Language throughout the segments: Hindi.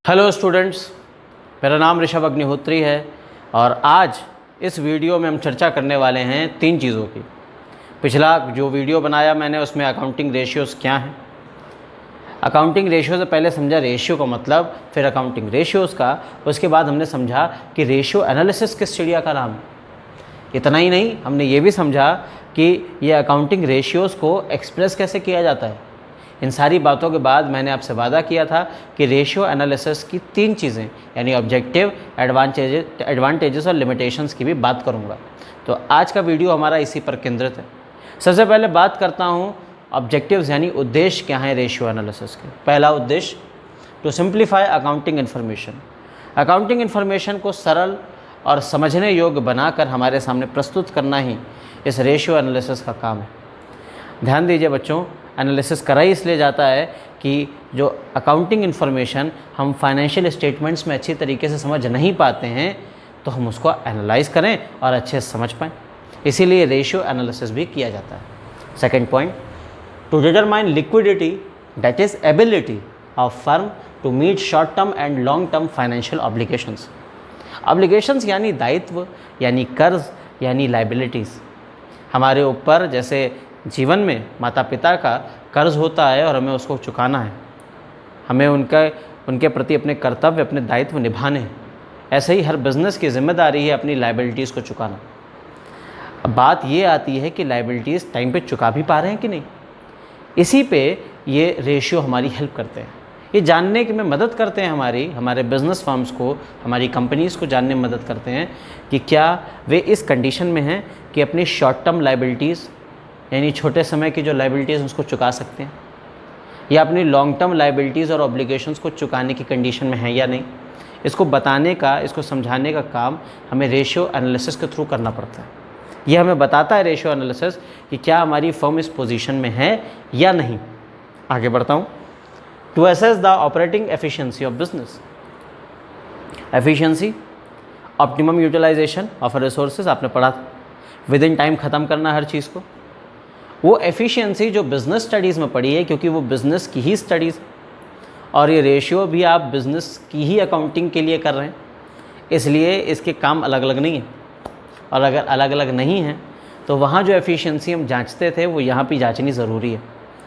हेलो स्टूडेंट्स, मेरा नाम ऋषभ अग्निहोत्री है और आज इस वीडियो में हम चर्चा करने वाले हैं 3 चीज़ों की। पिछला जो वीडियो बनाया मैंने उसमें अकाउंटिंग रेशियोज़ क्या हैं, अकाउंटिंग रेशियो से पहले समझा रेशियो का मतलब, फिर अकाउंटिंग रेशियोज़ का, उसके बाद हमने समझा कि रेशियो एनालिसिस किस चिड़िया का नाम है। इतना ही नहीं, हमने ये भी समझा कि ये अकाउंटिंग रेशियोज़ को एक्सप्रेस कैसे किया जाता है। इन सारी बातों के बाद मैंने आपसे वादा किया था कि रेशियो एनालिसिस की 3 चीज़ें यानी ऑब्जेक्टिव, एडवांटेजेस और लिमिटेशंस की भी बात करूंगा। तो आज का वीडियो हमारा इसी पर केंद्रित है। सबसे पहले बात करता हूं ऑब्जेक्टिव्स यानी उद्देश्य क्या है रेशियो एनालिसिस के। पहला उद्देश्य, to simplify accounting information. Accounting information को सरल और समझने योग्य बनाकर हमारे सामने प्रस्तुत करना ही इस रेशियो एनालिसिस का काम है। ध्यान दीजिए बच्चों, एनालिसिस करा ही इसलिए जाता है कि जो अकाउंटिंग इन्फॉर्मेशन हम फाइनेंशियल स्टेटमेंट्स में अच्छी तरीके से समझ नहीं पाते हैं तो हम उसको एनालाइज करें और अच्छे से समझ पाएँ। इसीलिए रेशियो एनालिसिस भी किया जाता है। Second point, to determine liquidity that is ability of firm to meet short term and long term financial obligations. Obligations यानी दायित्व, यानी कर्ज, यानी लाइबिलिटीज़। हमारे ऊपर जैसे जीवन में माता पिता का कर्ज होता है और हमें उसको चुकाना है, हमें उनके प्रति अपने कर्तव्य, अपने दायित्व निभाने हैं। ऐसे ही हर बिज़नेस की जिम्मेदारी है अपनी लाइबिलिटीज़ को चुकाना। अब बात ये आती है कि लाइबिलिटीज़ टाइम पे चुका भी पा रहे हैं कि नहीं। इसी पे ये रेशियो हमारी हेल्प करते हैं, ये जानने में मदद करते हैं, हमारे बिज़नेस फर्म्स को, हमारी कंपनीज़ को जानने में मदद करते हैं कि क्या वे इस कंडीशन में हैं कि अपनी शॉर्ट टर्म लाइबिलिटीज़ यानी छोटे समय की जो लाइबिलिटीज़ उसको चुका सकते हैं, या अपनी लॉन्ग टर्म लाइबिलिटीज़ और ऑब्लिगेशंस को चुकाने की कंडीशन में है या नहीं। इसको बताने का, इसको समझाने का काम हमें रेशियो एनालिसिस के थ्रू करना पड़ता है। यह हमें बताता है रेशियो एनालिसिस कि क्या हमारी फर्म इस पोजीशन में है या नहीं। आगे बढ़ता हूँ। To assess the operating efficiency of business. Efficiency, optimum utilisation of resources, आपने पढ़ा था, विद इन टाइम ख़त्म करना हर चीज़ को। वो एफिशिएंसी जो बिज़नेस स्टडीज़ में पढ़ी है, क्योंकि वो बिज़नेस की ही स्टडीज़, और ये रेशियो भी आप बिज़नेस की ही अकाउंटिंग के लिए कर रहे हैं, इसलिए इसके काम अलग अलग नहीं हैं। और अगर अलग अलग नहीं हैं तो वहाँ जो एफिशिएंसी हम जांचते थे वो यहाँ भी जांचनी ज़रूरी है।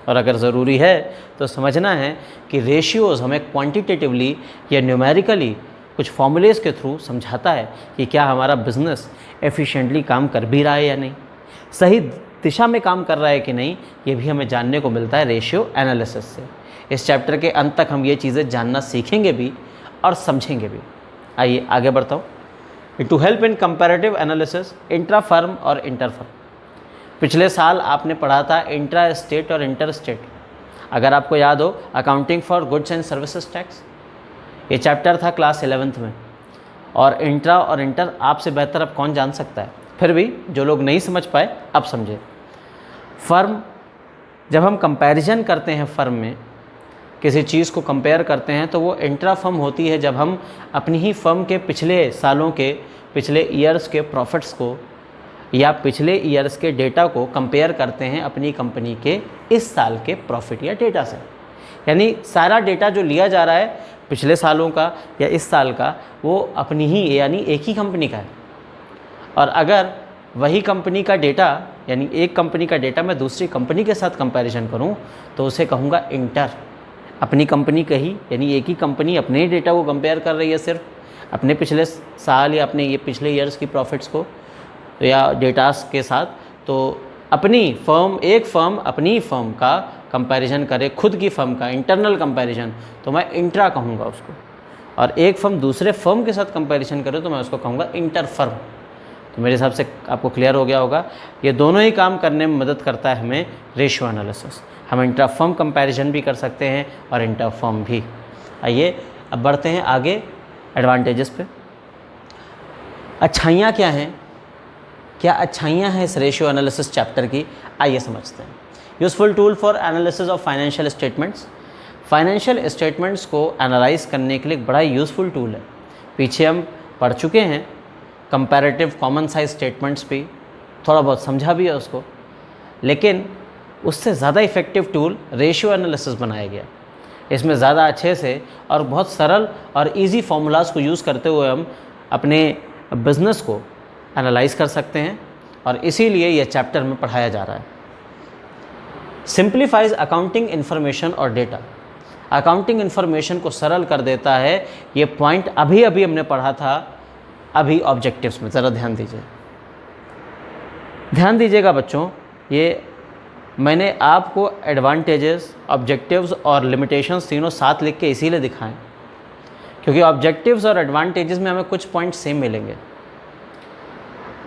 और अगर ज़रूरी है तो समझना है कि रेशियोज़ हमें क्वांटिटेटिवली या न्यूमेरिकली कुछ फॉर्मूलेज़ के थ्रू समझाता है कि क्या हमारा बिज़नेस एफिशिएंटली काम कर भी रहा है या नहीं, सही दिशा में काम कर रहा है कि नहीं। ये भी हमें जानने को मिलता है रेशियो एनालिसिस से। इस चैप्टर के अंत तक हम ये चीज़ें जानना सीखेंगे भी और समझेंगे भी। आइए आगे बढ़ता हूँ। To help in comparative analysis intra firm और इंटर फर्म। पिछले साल आपने पढ़ा था इंट्रा स्टेट और इंटर स्टेट। अगर आपको याद हो, accounting for goods and services tax, ये चैप्टर था क्लास 11th में। और इंट्रा और इंटर आपसे बेहतर अब कौन जान सकता है। फिर भी जो लोग नहीं समझ पाए अब समझे। फर्म, जब हम कंपैरिजन करते हैं, फर्म में किसी चीज़ को कंपेयर करते हैं तो वो इंट्रा फर्म होती है जब हम अपनी ही फर्म के पिछले सालों के, पिछले ईयर्स के प्रॉफिट्स को या पिछले ईयर्स के डेटा को कंपेयर करते हैं अपनी कंपनी के इस साल के प्रॉफिट या डेटा से। यानी सारा डेटा जो लिया जा रहा है पिछले सालों का या इस साल का, वो अपनी ही यानी एक ही कंपनी का है। और अगर वही कंपनी का डेटा यानी एक कंपनी का डेटा मैं दूसरी कंपनी के साथ कंपैरिजन करूं तो उसे कहूँगा इंटर। अपनी कंपनी का ही यानी एक ही कंपनी अपने ही डेटा को कंपेयर कर रही है, सिर्फ अपने पिछले साल या अपने ये पिछले ईयर्स की प्रॉफिट्स को या डेटास के साथ। तो अपनी फर्म, एक फर्म अपनी फर्म का कंपैरिजन करे, खुद की फर्म का इंटरनल कंपैरिजन, तो मैं इंट्रा कहूँगा उसको। और एक फर्म दूसरे फर्म के साथ कंपैरिजन करे तो मैं उसको कहूँगा इंटर फर्म। तो मेरे हिसाब से आपको क्लियर हो गया होगा। ये दोनों ही काम करने में मदद करता है हमें रेशियो एनालिसिस। हम इंट्रा फर्म कंपैरिजन भी कर सकते हैं और इंटर फर्म भी। आइए अब बढ़ते हैं आगे एडवांटेजेस पे। अच्छाइयाँ क्या हैं, क्या अच्छाइयाँ हैं इस रेशियो एनालिसिस चैप्टर की, आइए समझते हैं। Useful tool for analysis of financial statements. Financial statements को एनालाइज करने के लिए एक बड़ा यूज़फुल टूल है। पीछे हम पढ़ चुके हैं कंपैरेटिव कॉमन साइज स्टेटमेंट्स भी, थोड़ा बहुत समझा भी है उसको, लेकिन उससे ज़्यादा इफ़ेक्टिव टूल रेशियो एनालिसिस बनाया गया। इसमें ज़्यादा अच्छे से और बहुत सरल और इजी फार्मूलाज को यूज़ करते हुए हम अपने बिज़नेस को एनालाइज कर सकते हैं और इसीलिए यह चैप्टर में पढ़ाया जा रहा है। सिंप्लीफाइज अकाउंटिंग इन्फॉर्मेशन और डेटा। अकाउंटिंग इन्फॉर्मेशन को सरल कर देता है। ये पॉइंट अभी हमने पढ़ा था अभी ऑब्जेक्टिव्स में, ज़रा ध्यान दीजिएगा बच्चों। ये मैंने आपको एडवांटेजेस, ऑब्जेक्टिव्स और लिमिटेशंस तीनों साथ लिख के इसीलिए दिखाएं क्योंकि ऑब्जेक्टिव्स और एडवांटेजेस में हमें कुछ पॉइंट सेम मिलेंगे।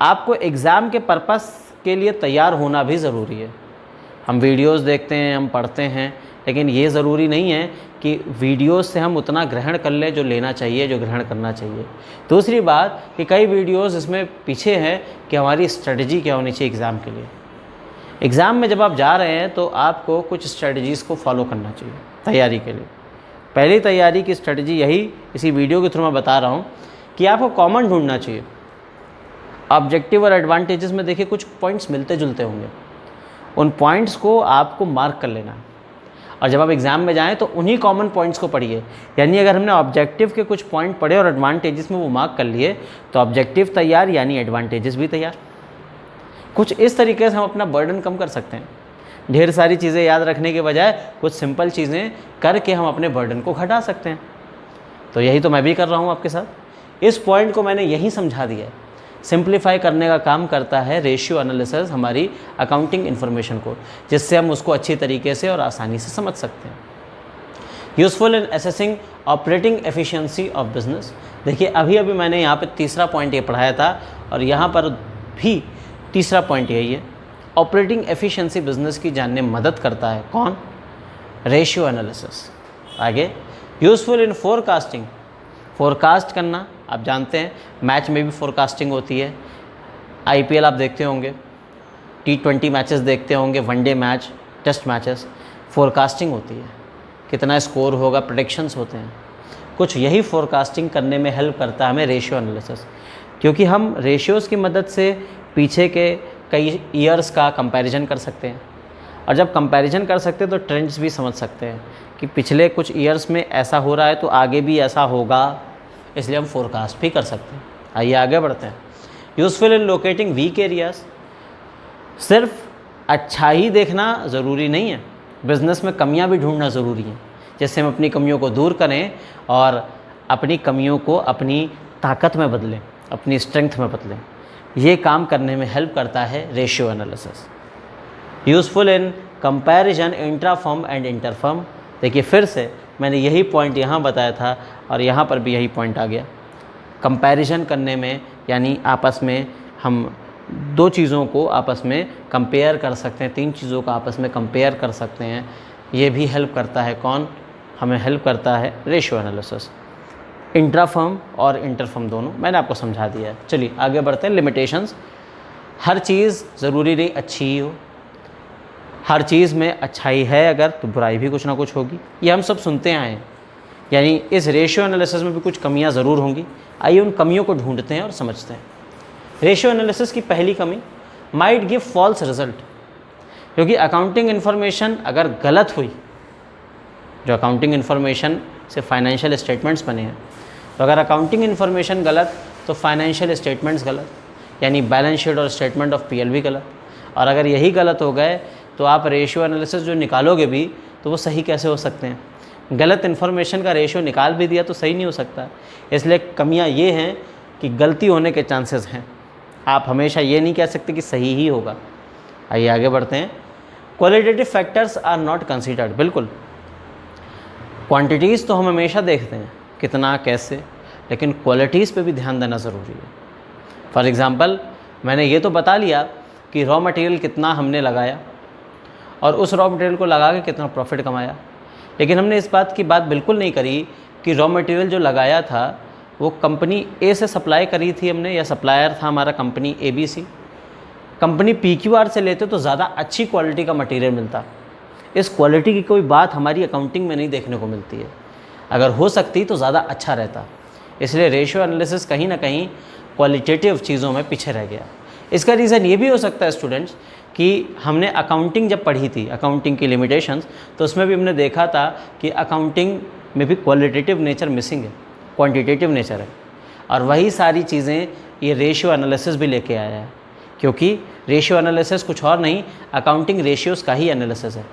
आपको एग्ज़ाम के पर्पस के लिए तैयार होना भी ज़रूरी है। हम वीडियोस देखते हैं, हम पढ़ते हैं, लेकिन ये ज़रूरी नहीं है कि वीडियोस से हम उतना ग्रहण कर लें जो लेना चाहिए, जो ग्रहण करना चाहिए। दूसरी बात कि कई वीडियोस इसमें पीछे हैं कि हमारी स्ट्रेटजी क्या होनी चाहिए एग्ज़ाम के लिए। एग्ज़ाम में जब आप जा रहे हैं तो आपको कुछ स्ट्रेटजीज़ को फॉलो करना चाहिए तैयारी के लिए। पहली तैयारी की स्ट्रेटजी यही इसी वीडियो के थ्रू मैं बता रहा हूँ कि आपको कॉमन ढूंढना चाहिए। ऑब्जेक्टिव और एडवांटेजेस में देखिए कुछ पॉइंट्स मिलते जुलते होंगे, उन पॉइंट्स को आपको मार्क कर लेना है और जब आप एग्ज़ाम में जाएं तो उन्हीं कॉमन पॉइंट्स को पढ़िए। यानी अगर हमने ऑब्जेक्टिव के कुछ पॉइंट पढ़े और एडवांटेजेस में वो मार्क कर लिए तो ऑब्जेक्टिव तैयार यानी एडवांटेजेस भी तैयार। कुछ इस तरीके से हम अपना बर्डन कम कर सकते हैं। ढेर सारी चीज़ें याद रखने के बजाय कुछ सिंपल चीज़ें करके हम अपने बर्डन को घटा सकते हैं। तो यही तो मैं भी कर रहा हूँ आपके साथ। इस पॉइंट को मैंने यही समझा दिया है। सिंप्लीफाई करने का काम करता है रेशियो एनालिसिस हमारी अकाउंटिंग इन्फॉर्मेशन को, जिससे हम उसको अच्छी तरीके से और आसानी से समझ सकते हैं। Useful in assessing operating efficiency of business. देखिए अभी मैंने यहाँ पे तीसरा पॉइंट ये पढ़ाया था और यहाँ पर भी तीसरा पॉइंट यही है। ऑपरेटिंग एफिशिएंसी बिजनेस की जानने में मदद करता है कौन? Ratio analysis. आगे यूज़फुल इन फोरकास्टिंग। फोरकास्ट करना आप जानते हैं, मैच में भी फोरकास्टिंग होती है। आईपीएल आप देखते होंगे, T20 मैचेस देखते होंगे, one day match, test matches, forecasting होती है। कितना स्कोर होगा, प्रेडिक्शंस होते हैं। कुछ यही फोरकास्टिंग करने में हेल्प करता है हमें रेशियो एनालिसिस, क्योंकि हम रेशियोज़ की मदद से पीछे के कई ईयर्स का कंपैरिजन कर सकते हैं और जब कंपैरिजन कर सकते हैं तो ट्रेंड्स भी समझ सकते हैं कि पिछले कुछ ईयर्स में ऐसा हो रहा है तो आगे भी ऐसा होगा, इसलिए हम फोरकास्ट भी कर सकते हैं। आइए आगे बढ़ते हैं। यूज़फुल इन लोकेटिंग वीक एरियाज। सिर्फ अच्छा ही देखना ज़रूरी नहीं है, बिज़नेस में कमियां भी ढूंढना ज़रूरी है, जिससे हम अपनी कमियों को दूर करें और अपनी कमियों को अपनी ताकत में बदलें, अपनी स्ट्रेंथ में बदलें। ये काम करने में हेल्प करता है ratio analysis. Useful in comparison intra firm and inter firm. देखिए फिर से मैंने यही पॉइंट यहाँ बताया था और यहाँ पर भी यही पॉइंट आ गया। कंपैरिजन करने में यानी आपस में हम दो चीज़ों को आपस में कंपेयर कर सकते हैं, तीन चीज़ों को आपस में कंपेयर कर सकते हैं। ये भी हेल्प करता है कौन? हमें हेल्प करता है रेशियो एनालिसिस। इंट्रा फर्म और इंटर फर्म दोनों मैंने आपको समझा दिया है। चलिए आगे बढ़ते हैं। लिमिटेशंस। हर चीज़ ज़रूरी नहीं अच्छी ही हो, हर चीज़ में अच्छाई है अगर तो बुराई भी कुछ ना कुछ होगी, ये हम सब सुनते आए हैं। यानी इस रेशियो एनालिसिस में भी कुछ कमियां ज़रूर होंगी। आइए उन कमियों को ढूंढते हैं और समझते हैं। रेशियो एनालिसिस की पहली कमी, माइट गिव फॉल्स रिजल्ट। क्योंकि अकाउंटिंग इन्फॉर्मेशन अगर गलत हुई, जो अकाउंटिंग इन्फॉर्मेशन से फाइनेंशियल स्टेटमेंट्स बने हैं, तो अगर अकाउंटिंग इन्फॉर्मेशन गलत तो फाइनेंशियल स्टेटमेंट्स गलत, यानी बैलेंस शीट और स्टेटमेंट ऑफ पीएल भी गलत। और अगर यही गलत हो गए तो आप रेशियो एनालिसिस जो निकालोगे भी तो वो सही कैसे हो सकते हैं? गलत इन्फॉर्मेशन का रेशियो निकाल भी दिया तो सही नहीं हो सकता। इसलिए कमियां ये हैं कि गलती होने के चांसेस हैं। आप हमेशा ये नहीं कह सकते कि सही ही होगा। आइए आगे बढ़ते हैं। Qualitative factors are not considered. बिल्कुल, क्वांटिटीज़ तो हम हमेशा देखते हैं कितना कैसे, लेकिन क्वालिटीज़ पे भी ध्यान देना ज़रूरी है। फॉर एग्ज़ाम्पल मैंने ये तो बता लिया कि रॉ मटेरियल कितना हमने लगाया और उस रॉ मटेरियल को लगा के कितना प्रॉफिट कमाया, लेकिन हमने इस बात की बात बिल्कुल नहीं करी कि रॉ मटेरियल जो लगाया था वो कंपनी ए से सप्लाई करी थी हमने, या सप्लायर था हमारा कंपनी ABC। कंपनी PQR से लेते तो ज़्यादा अच्छी क्वालिटी का मटेरियल मिलता। इस क्वालिटी की कोई बात हमारी अकाउंटिंग में नहीं देखने को मिलती है। अगर हो सकती तो ज़्यादा अच्छा रहता। इसलिए रेशियो एनालिसिस कहीं ना कहीं क्वालिटेटिव चीज़ों में पीछे रह गया। इसका रीज़न ये भी हो सकता है स्टूडेंट्स कि हमने अकाउंटिंग जब पढ़ी थी, अकाउंटिंग की लिमिटेशंस, तो उसमें भी हमने देखा था कि अकाउंटिंग में भी क्वालिटेटिव नेचर मिसिंग है, क्वांटिटेटिव नेचर है। और वही सारी चीज़ें ये रेशियो एनालिसिस भी लेके आया है, क्योंकि रेशियो एनालिसिस कुछ और नहीं, अकाउंटिंग रेशियोज़ का ही एनालिसिस है,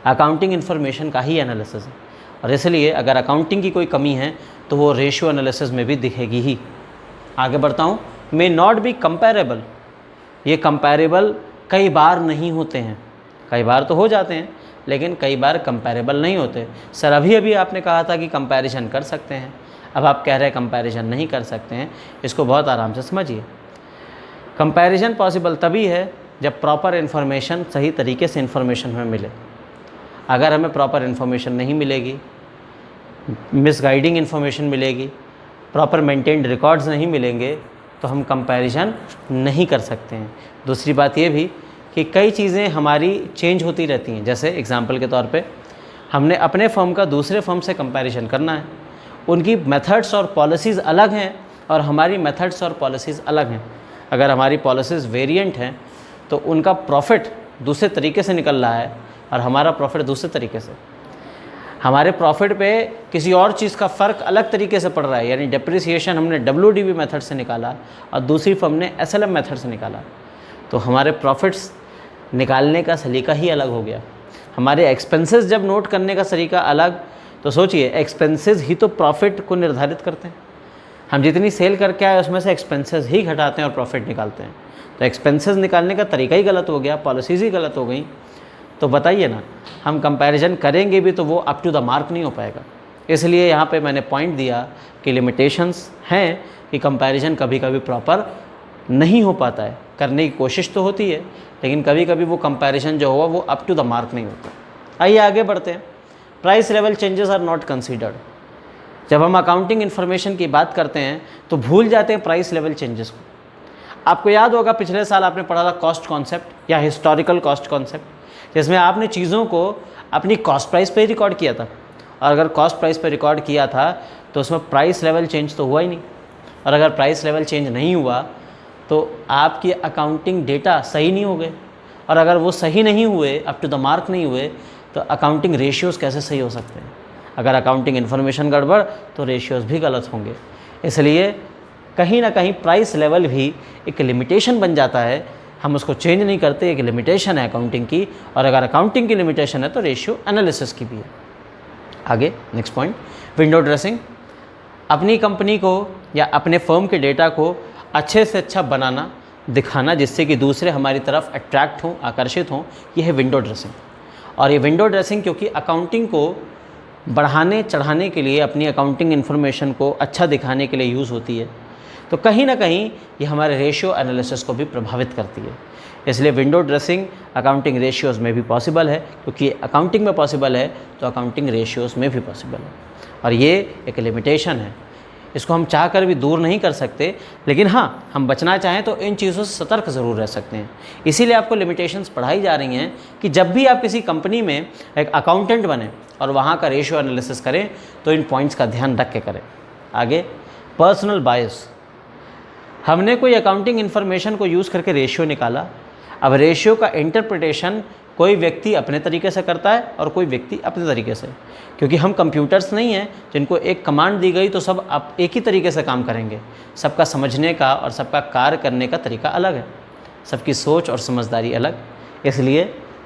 अकाउंटिंग इन्फॉर्मेशन का ही एनालिसिस है। और इसलिए अगर अकाउंटिंग की कोई कमी है तो वो रेशियो एनालिसिस में भी दिखेगी ही। आगे बढ़ता हूँ। मे नॉट बी कंपेरेबल, ये कंपेरेबल कई बार नहीं होते हैं, कई बार तो हो जाते हैं लेकिन कई बार कंपेरेबल नहीं होते। सर अभी आपने कहा था कि कंपैरिजन कर सकते हैं, अब आप कह रहे हैं कंपैरिजन नहीं कर सकते हैं। इसको बहुत आराम से समझिए। कंपैरिजन पॉसिबल तभी है जब प्रॉपर इन्फॉर्मेशन, सही तरीके से इन्फॉर्मेशन हमें मिले। अगर हमें प्रॉपर इन्फॉर्मेशन नहीं मिलेगी, मिसगाइडिंग इन्फॉर्मेशन मिलेगी, प्रॉपर मेंटेन्ड रिकॉर्ड्स नहीं मिलेंगे, तो हम कंपैरिजन नहीं कर सकते हैं। दूसरी बात ये भी कि कई चीज़ें हमारी चेंज होती रहती हैं। जैसे एग्जांपल के तौर पे हमने अपने फर्म का दूसरे फर्म से कंपैरिजन करना है, उनकी मेथड्स और पॉलिसीज़ अलग हैं और हमारी मेथड्स और पॉलिसीज़ अलग हैं। अगर हमारी पॉलिसीज़ वेरिएंट हैं तो उनका प्रॉफिट दूसरे तरीके से निकल रहा है और हमारा प्रॉफिट दूसरे तरीके से। हमारे प्रॉफिट पे किसी और चीज़ का फ़र्क अलग तरीके से पड़ रहा है, यानी डेप्रिसिएशन हमने WDV मेथड से निकाला और दूसरी फर्म ने SLM मेथड से निकाला, तो हमारे प्रॉफिट्स निकालने का सलीका ही अलग हो गया। हमारे एक्सपेंसेस जब नोट करने का तरीका अलग, तो सोचिए एक्सपेंसेस ही तो प्रॉफिट को निर्धारित करते हैं। हम जितनी सेल करके आए उसमें से एक्सपेंसेस ही घटाते हैं और प्रॉफिट निकालते हैं, तो एक्सपेंसेस निकालने का तरीका ही गलत हो गया, पॉलिसीज़ ही गलत हो गई। तो बताइए ना, हम कंपैरिजन करेंगे भी तो वो अप टू द मार्क नहीं हो पाएगा। इसलिए यहाँ पे मैंने पॉइंट दिया कि लिमिटेशंस हैं कि कंपैरिजन कभी कभी प्रॉपर नहीं हो पाता है। करने की कोशिश तो होती है लेकिन कभी कभी वो कंपैरिजन जो हुआ वो अप टू द मार्क नहीं होता। आइए आगे बढ़ते हैं। Price level changes are not considered. जब हम अकाउंटिंग इन्फॉर्मेशन की बात करते हैं तो भूल जाते हैं प्राइस लेवल चेंजेस को। आपको याद होगा पिछले साल आपने पढ़ा था कॉस्ट कॉन्सेप्ट या हिस्टोरिकल कॉस्ट कॉन्सेप्ट, जिसमें आपने चीज़ों को अपनी कॉस्ट प्राइस पे ही रिकॉर्ड किया था। और अगर कॉस्ट प्राइस पे रिकॉर्ड किया था तो उसमें प्राइस लेवल चेंज तो हुआ ही नहीं। और अगर प्राइस लेवल चेंज नहीं हुआ तो आपकी अकाउंटिंग डेटा सही नहीं हो गए, और अगर वो सही नहीं हुए, अप टू द मार्क नहीं हुए, तो अकाउंटिंग रेशियोज़ कैसे सही हो सकते हैं। अगर अकाउंटिंग इन्फॉर्मेशन गड़बड़ तो रेशियोज़ भी गलत होंगे। इसलिए कहीं ना कहीं प्राइस लेवल भी एक लिमिटेशन बन जाता है, हम उसको चेंज नहीं करते, एक लिमिटेशन है अकाउंटिंग की। और अगर अकाउंटिंग की लिमिटेशन है तो रेशियो एनालिसिस की भी है। आगे नेक्स्ट पॉइंट, विंडो ड्रेसिंग। अपनी कंपनी को या अपने फर्म के डेटा को अच्छे से अच्छा बनाना, दिखाना, जिससे कि दूसरे हमारी तरफ अट्रैक्ट हों, आकर्षित हों, यह है विंडो ड्रेसिंग। और ये विंडो ड्रेसिंग क्योंकि अकाउंटिंग को बढ़ाने चढ़ाने के लिए, अपनी अकाउंटिंग इन्फॉर्मेशन को अच्छा दिखाने के लिए यूज़ होती है, तो कहीं ना कहीं ये हमारे रेशियो एनालिसिस को भी प्रभावित करती है। इसलिए विंडो ड्रेसिंग अकाउंटिंग रेशियोज़ में भी पॉसिबल है, क्योंकि अकाउंटिंग में पॉसिबल है तो अकाउंटिंग रेशियोज़ में भी पॉसिबल है। और ये एक लिमिटेशन है, इसको हम चाह कर भी दूर नहीं कर सकते, लेकिन हाँ, हम बचना चाहें तो इन चीज़ों से सतर्क ज़रूर रह सकते हैं। इसीलिए आपको लिमिटेशंस पढ़ाई जा रही हैं कि जब भी आप किसी कंपनी में एक अकाउंटेंट बने और वहाँ का रेशियो एनालिसिस करें तो इन पॉइंट्स का ध्यान रख के करें। आगे, पर्सनल बायस। हमने कोई अकाउंटिंग इन्फॉर्मेशन को यूज़ करके रेशियो निकाला। अब रेशियो का इंटरप्रिटेशन कोई व्यक्ति अपने तरीके से करता है और कोई व्यक्ति अपने तरीके से, क्योंकि हम कंप्यूटर्स नहीं हैं जिनको एक कमांड दी गई तो सब आप एक ही तरीके से काम करेंगे। सबका समझने का और सबका कार्य करने का तरीका अलग है, सबकी सोच और समझदारी अलग। इसलिए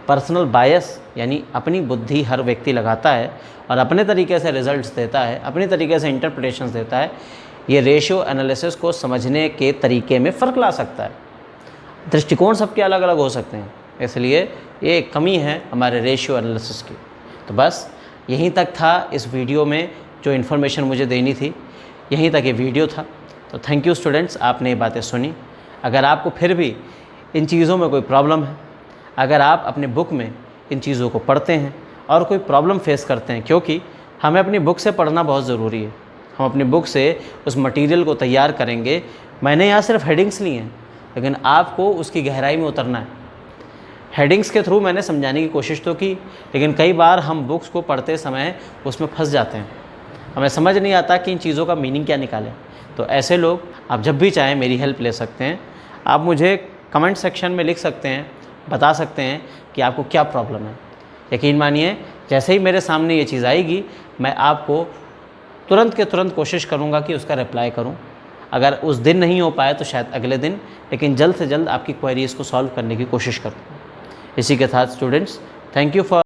पर्सनल बायस यानी अपनी बुद्धि हर व्यक्ति लगाता है और अपने तरीके से रिजल्ट्स देता है, अपने तरीके से इंटरप्रिटेशंस देता है। ये रेशियो एनालिसिस को समझने के तरीके में फ़र्क ला सकता है, दृष्टिकोण सबके अलग अलग हो सकते हैं। इसलिए ये एक कमी है हमारे रेशियो एनालिसिस की। तो बस यहीं तक था इस वीडियो में, जो इन्फॉर्मेशन मुझे देनी थी यहीं तक ये वीडियो था। तो थैंक यू स्टूडेंट्स, आपने ये बातें सुनी। अगर आपको फिर भी इन चीज़ों में कोई प्रॉब्लम है, अगर आप अपने बुक में इन चीज़ों को पढ़ते हैं और कोई प्रॉब्लम फेस करते हैं, क्योंकि हमें अपनी बुक से पढ़ना बहुत ज़रूरी है, हम अपनी बुक से उस मटेरियल को तैयार करेंगे। मैंने यहाँ सिर्फ हेडिंग्स ली हैं, लेकिन आपको उसकी गहराई में उतरना है। हेडिंग्स के थ्रू मैंने समझाने की कोशिश तो की, लेकिन कई बार हम बुक्स को पढ़ते समय उसमें फंस जाते हैं, हमें समझ नहीं आता कि इन चीज़ों का मीनिंग क्या निकालें। तो ऐसे लोग आप जब भी चाहें मेरी हेल्प ले सकते हैं। आप मुझे कमेंट सेक्शन में लिख सकते हैं, बता सकते हैं कि आपको क्या प्रॉब्लम है। यकीन मानिए जैसे ही मेरे सामने ये चीज़ आएगी मैं आपको तुरंत के तुरंत कोशिश करूँगा कि उसका रिप्लाई करूँ। अगर उस दिन नहीं हो पाए तो शायद अगले दिन, लेकिन जल्द से जल्द आपकी क्वेरीज़ को सॉल्व करने की कोशिश करूँ। इसी के साथ स्टूडेंट्स, थैंक यू फॉर